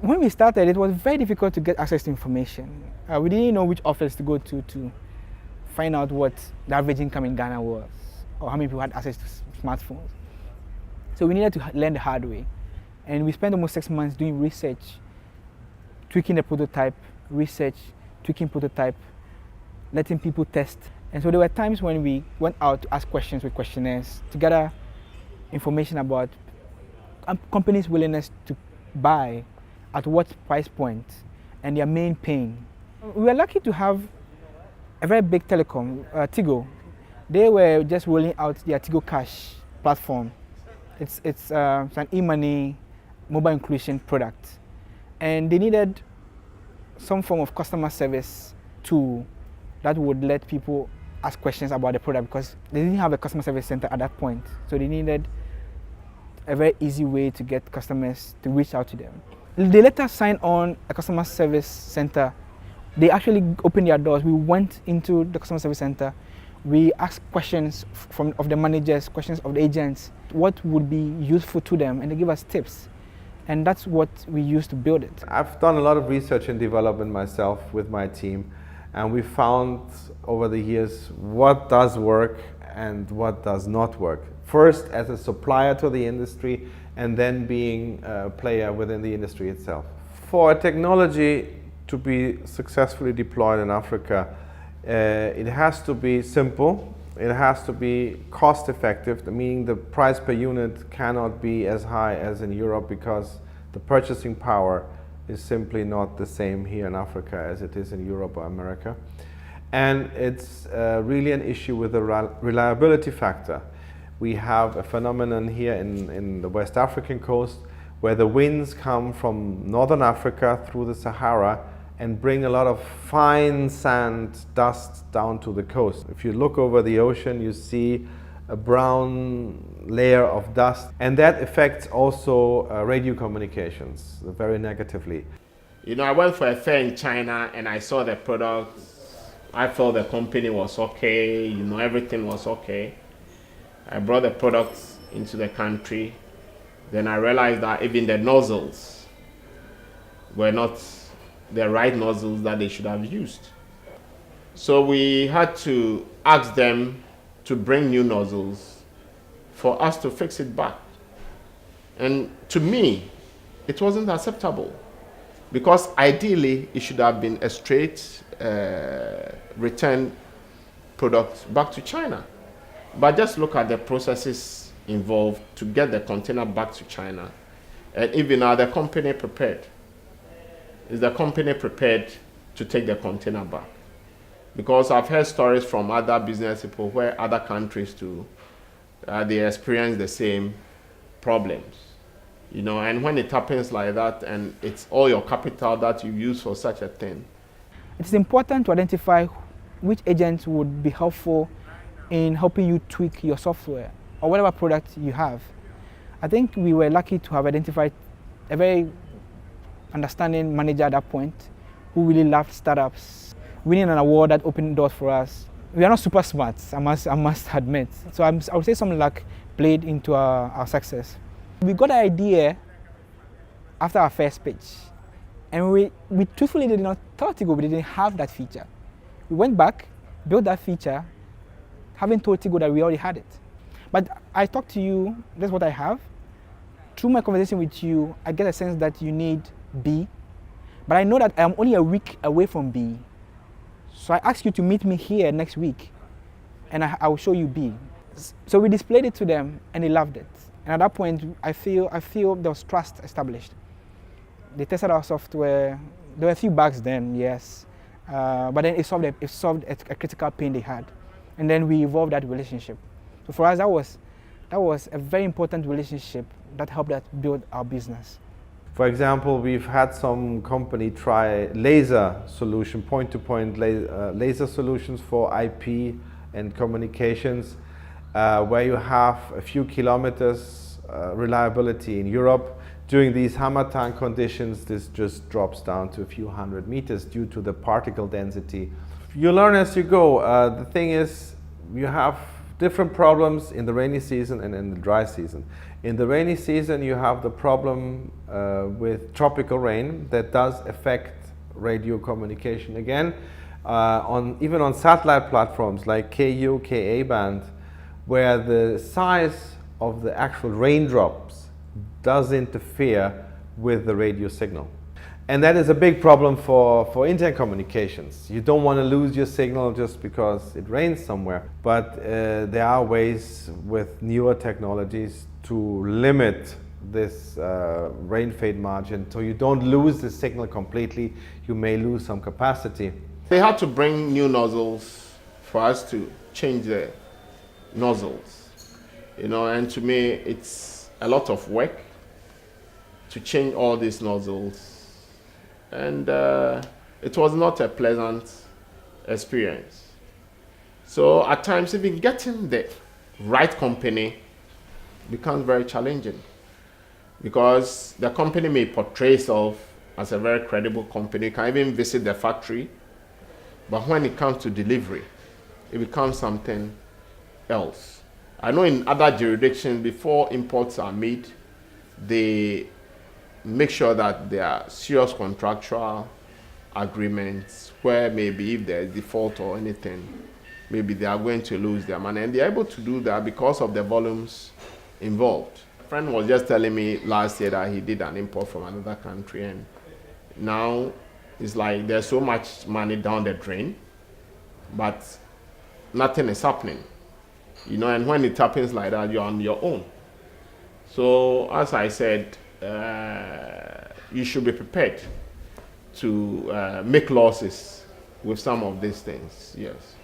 When we started, it was very difficult to get access to information. We didn't know which office to go to find out what the average income in Ghana was or how many people had access to smartphones. So we needed to learn the hard way. And we spent almost 6 months doing research, tweaking the prototype, research, tweaking prototype, letting people test. And so there were times when we went out to ask questions with questionnaires to gather information about companies' willingness to buy at what price point and their main pain. We were lucky to have a very big telecom, Tigo. They were just rolling out their Tigo Cash platform. It's an e-money mobile inclusion product. And they needed some form of customer service tool that would let people ask questions about the product because they didn't have a customer service center at that point. So they needed a very easy way to get customers to reach out to them. They let us sign on a customer service center. They actually opened their doors. We went into the customer service center. We asked questions of the managers, questions of the agents, what would be useful to them, and they give us tips. And that's what we used to build it. I've done a lot of research and development myself with my team, and we found over the years what does work and what does not work. First as a supplier to the industry, and then being a player within the industry itself. For a technology to be successfully deployed in Africa, it has to be simple, it has to be cost effective, meaning the price per unit cannot be as high as in Europe because the purchasing power is simply not the same here in Africa as it is in Europe or America. And it's really an issue with the reliability factor. We have a phenomenon here in the West African coast where the winds come from northern Africa through the Sahara and bring a lot of fine sand, dust down to the coast. If you look over the ocean, you see a brown layer of dust, and that affects also radio communications very negatively. You know, I went for a fair in China and I saw the product. I felt the company was okay, you know, everything was okay. I brought the products into the country. Then I realized that even the nozzles were not the right nozzles that they should have used. So we had to ask them to bring new nozzles for us to fix it back. And to me, it wasn't acceptable because ideally it should have been a straight return product back to China. But just look at the processes involved to get the container back to China. And even are the company prepared? Is the company prepared to take the container back? Because I've heard stories from other business people where other countries too, they experience the same problems. You know, and when it happens like that and it's all your capital that you use for such a thing. It's important to identify which agents would be helpful in helping you tweak your software or whatever product you have. I think we were lucky to have identified a very understanding manager at that point who really loved startups, winning an award that opened doors for us. We are not super smart, I must admit. So I would say some luck played into our success. We got the idea after our first pitch, and we truthfully did not tell Tigo we didn't have that feature. We went back, built that feature, having told Tigo that we already had it. But I talked to you, that's what I have. Through my conversation with you, I get a sense that you need B, but I know that I'm only a week away from B. So I asked you to meet me here next week, and I will show you B. So we displayed it to them, and they loved it. And at that point, I feel there was trust established. They tested our software. There were a few bugs then, yes, but then it solved a critical pain they had, and then we evolved that relationship. So for us, that was a very important relationship that helped us build our business. For example, we've had some company try laser solution, point-to-point laser solutions for IP and communications, where you have a few kilometers reliability in Europe. During these harmattan conditions, this just drops down to a few hundred meters due to the particle density. You learn as you go. The thing is, you have different problems in the rainy season and in the dry season. In the rainy season, you have the problem with tropical rain that does affect radio communication. Again, even on satellite platforms like KU, Ka band, where the size of the actual raindrops does interfere with the radio signal. And that is a big problem for internet communications. You don't want to lose your signal just because it rains somewhere. But there are ways with newer technologies to limit this rain fade margin so you don't lose the signal completely. You may lose some capacity. They had to bring new nozzles for us to change the nozzles. You know, and to me, it's a lot of work to change all these nozzles. And it was not a pleasant experience. So at times, even getting the right company becomes very challenging, because the company may portray itself as a very credible company. You can even visit the factory, but when it comes to delivery, it becomes something else. I know in other jurisdictions, before imports are made, they make sure that there are serious contractual agreements where maybe if there's default or anything, maybe they are going to lose their money. And they're able to do that because of the volumes involved. A friend was just telling me last year that he did an import from another country, and now it's like there's so much money down the drain, but nothing is happening. You know, and when it happens like that, you're on your own. So as I said, you should be prepared to make losses with some of these things, yes.